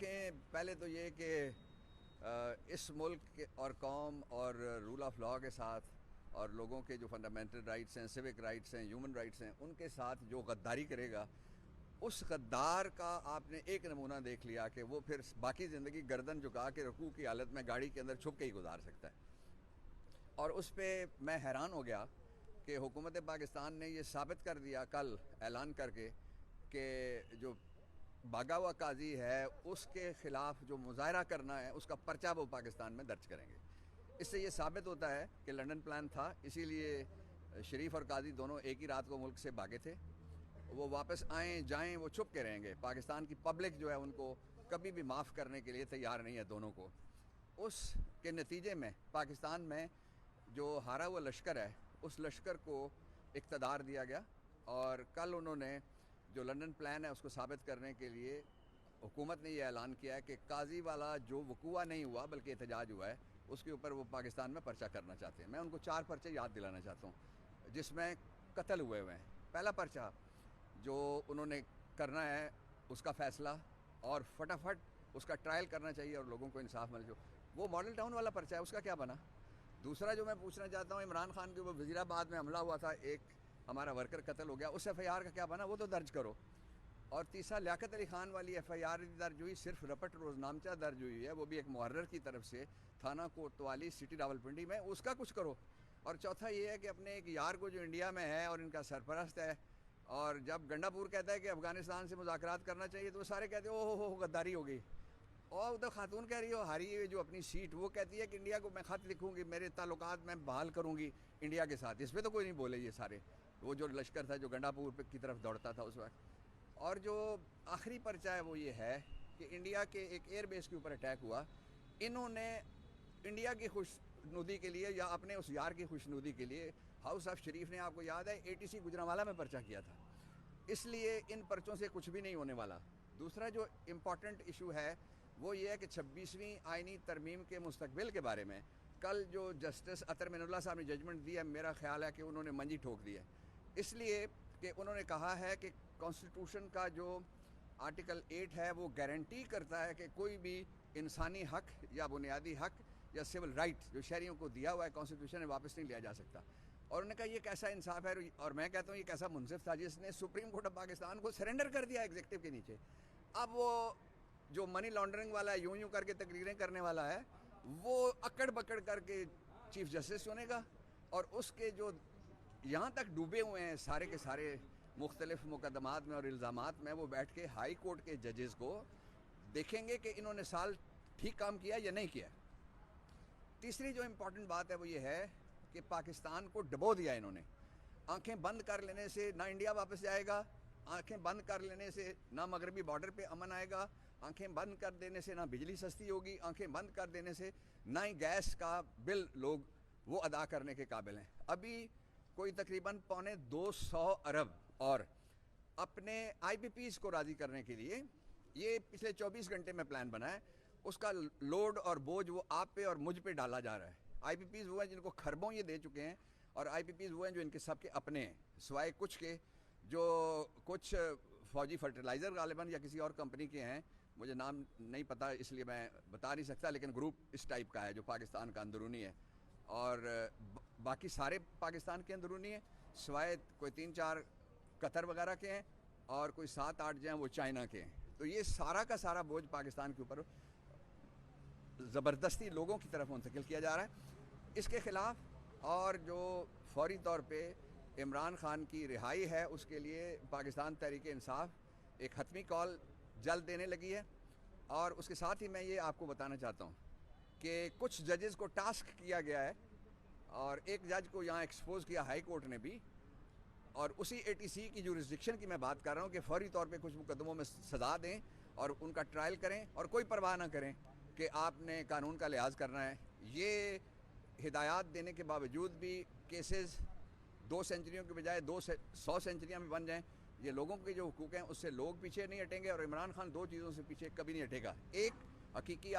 دیکھیں، پہلے تو یہ کہ اس ملک اور قوم اور رول آف لاء کے ساتھ اور لوگوں کے جو فنڈامنٹل رائٹس ہیں، سیوک رائٹس ہیں، ہیومن رائٹس ہیں، ان کے ساتھ جو غداری کرے گا، اس غدار کا آپ نے ایک نمونہ دیکھ لیا کہ وہ پھر باقی زندگی گردن جھکا کے رکوع کی حالت میں گاڑی کے اندر چھپ کے ہی گزار سکتا ہے۔ اور اس پہ میں حیران ہو گیا کہ حکومت پاکستان نے یہ ثابت کر دیا کل اعلان کر کے کہ جو بھاگا ہوا قاضی ہے اس کے خلاف جو مظاہرہ کرنا ہے اس کا پرچہ وہ پاکستان میں درج کریں گے۔ اس سے یہ ثابت ہوتا ہے کہ لنڈن پلان تھا، اسی لیے شریف اور قاضی دونوں ایک ہی رات کو ملک سے بھاگے تھے۔ وہ واپس آئیں جائیں وہ چھپ کے رہیں گے، پاکستان کی پبلک جو ہے ان کو کبھی بھی معاف کرنے کے لیے تیار نہیں ہے دونوں کو۔ اس کے نتیجے میں پاکستان میں جو ہارا ہوا لشکر ہے اس لشکر کو اقتدار دیا گیا، اور کل انہوں نے جو لنڈن پلان ہے اس کو ثابت کرنے کے لیے حکومت نے یہ اعلان کیا ہے کہ قاضی والا جو وقوع نہیں ہوا بلکہ احتجاج ہوا ہے اس کے اوپر وہ پاکستان میں پرچہ کرنا چاہتے ہیں۔ میں ان کو 4 پرچے یاد دلانا چاہتا ہوں جس میں قتل ہوئے ہیں۔ پہلا پرچہ جو انہوں نے کرنا ہے اس کا فیصلہ اور فٹافٹ اس کا ٹرائل کرنا چاہیے اور لوگوں کو انصاف مل جو وہ ماڈل ٹاؤن والا پرچہ ہے، اس کا کیا بنا؟ دوسرا جو میں پوچھنا چاہتا ہوں، عمران خان کے وہ وزیر آباد میں حملہ ہوا تھا، ایک ہمارا ورکر قتل ہو گیا، اس ایف آئی آر کا کیا بنا؟ وہ تو درج کرو۔ اور تیسرا لیاقت علی خان والی ایف آئی آر درج ہوئی، صرف رپٹ روزنامچہ درج ہوئی ہے، وہ بھی ایک محرر کی طرف سے، تھانہ کوتوالی سٹی راولپنڈی میں، اس کا کچھ کرو۔ اور چوتھا یہ ہے کہ اپنے ایک یار کو جو انڈیا میں ہے اور ان کا سرپرست ہے، اور جب گنڈا پور کہتا ہے کہ افغانستان سے مذاکرات کرنا چاہیے تو وہ سارے کہتے ہیں او ہو غداری ہو گئی۔ اور ادھر خاتون کہہ رہی ہو ہاری ہے جو اپنی سیٹ، وہ کہتی ہے کہ انڈیا کو میں خط لکھوں گی، میرے تعلقات میں بحال کروں گی انڈیا کے ساتھ۔ اس پہ تو کوئی نہیں بولے یہ سارے، وہ جو لشکر تھا جو گنڈا پور کی طرف دوڑتا تھا اس وقت۔ اور جو آخری پرچہ ہے وہ یہ ہے کہ انڈیا کے ایک ایئر بیس کے اوپر اٹیک ہوا، انہوں نے انڈیا کی خوشنودی کے لیے یا اپنے اس یار کی خوشنودی کے لیے ہاؤس آف شریف نے، آپ کو یاد ہے، اے ٹی سی گجرانوالہ میں پرچہ کیا تھا۔ اس لیے ان پرچوں سے کچھ بھی نہیں ہونے والا۔ دوسرا جو امپورٹنٹ ایشو ہے وہ یہ ہے کہ 26ویں آئینی ترمیم کے مستقبل کے بارے میں کل جو جسٹس اطہر من اللہ صاحب نے ججمنٹ دی ہے، میرا خیال ہے کہ انہوں نے منجی ٹھوک دی ہے، اس لیے کہ انہوں نے کہا ہے کہ کانسٹیٹیوشن کا جو آرٹیکل 8 ہے وہ گارنٹی کرتا ہے کہ کوئی بھی انسانی حق یا بنیادی حق یا سول رائٹ جو شہریوں کو دیا ہوا ہے کانسٹیٹیوشن میں واپس نہیں لیا جا سکتا۔ اور انہوں نے کہا یہ کیسا انصاف ہے، اور میں کہتا ہوں یہ کیسا منصف تھا جس نے سپریم کورٹ آف پاکستان کو سرنڈر کر دیا ایگزیکٹو کے نیچے۔ اب وہ جو منی لانڈرنگ والا ہے، یوں کر کے تقریریں کرنے والا ہے، وہ اکڑ بکڑ کر کے چیف جسٹس چنے گا، اور اس کے جو یہاں تک ڈوبے ہوئے ہیں سارے کے سارے مختلف مقدمات میں اور الزامات میں، وہ بیٹھ کے ہائی کورٹ کے ججز کو دیکھیں گے کہ انہوں نے سال ٹھیک کام کیا یا نہیں کیا۔ تیسری جو امپورٹنٹ بات ہے وہ یہ ہے کہ پاکستان کو ڈبو دیا انہوں نے۔ آنکھیں بند کر لینے سے نہ انڈیا واپس جائے گا، آنکھیں بند کر لینے سے نہ مغربی بارڈر پہ امن آئے گا، آنکھیں بند کر دینے سے نہ بجلی سستی ہوگی، آنکھیں بند کر دینے سے نہ ہی گیس کا بل لوگ وہ ادا کرنے کے قابل ہیں۔ ابھی کوئی تقریباً 250 ارب اور اپنے آئی پی پیز کو راضی کرنے کے لیے یہ پچھلے 24 گھنٹے میں پلان بنا ہے، اس کا لوڈ اور بوجھ وہ آپ پہ اور مجھ پہ ڈالا جا رہا ہے۔ آئی پی پیز وہ ہیں جن کو خربوں یہ دے چکے ہیں، اور آئی پی پیز وہ ہیں جو ان کے سب کے اپنے ہیں، سوائے کچھ کے جو کچھ فوجی فرٹیلائزر غالباً یا کسی اور کمپنی کے ہیں، مجھے نام نہیں پتہ اس لیے میں بتا نہیں سکتا، لیکن گروپ اس ٹائپ کا ہے جو پاکستان کا اندرونی ہے، اور باقی سارے پاکستان کے اندرونی ہیں، سوائے کوئی 3-4 قطر وغیرہ کے ہیں، اور کوئی 7-8 جو ہیں وہ چائنا کے ہیں۔ تو یہ سارا کا سارا بوجھ پاکستان کے اوپر زبردستی لوگوں کی طرف منتقل کیا جا رہا ہے۔ اس کے خلاف اور جو فوری طور پہ عمران خان کی رہائی ہے اس کے لیے پاکستان تحریک انصاف ایک حتمی کال جلد دینے لگی ہے، اور اس کے ساتھ ہی میں یہ آپ کو بتانا چاہتا ہوں کہ کچھ ججز کو ٹاسک کیا گیا ہے، اور ایک جج کو یہاں ایکسپوز کیا ہائی کورٹ نے بھی، اور اسی اے ٹی سی کی جورسڈکشن کی میں بات کر رہا ہوں کہ فوری طور پہ کچھ مقدموں میں سزا دیں اور ان کا ٹرائل کریں، اور کوئی پرواہ نہ کریں کہ آپ نے قانون کا لحاظ کرنا ہے۔ یہ ہدایات دینے کے باوجود بھی کیسز 2 سینچریوں کے بجائے 100 سینچریاں میں بن جائیں، یہ لوگوں کے جو حقوق ہیں اس سے لوگ پیچھے نہیں ہٹیں گے، اور عمران خان 2 چیزوں سے پیچھے کبھی نہیں ہٹے گا۔ ایک، حقیقی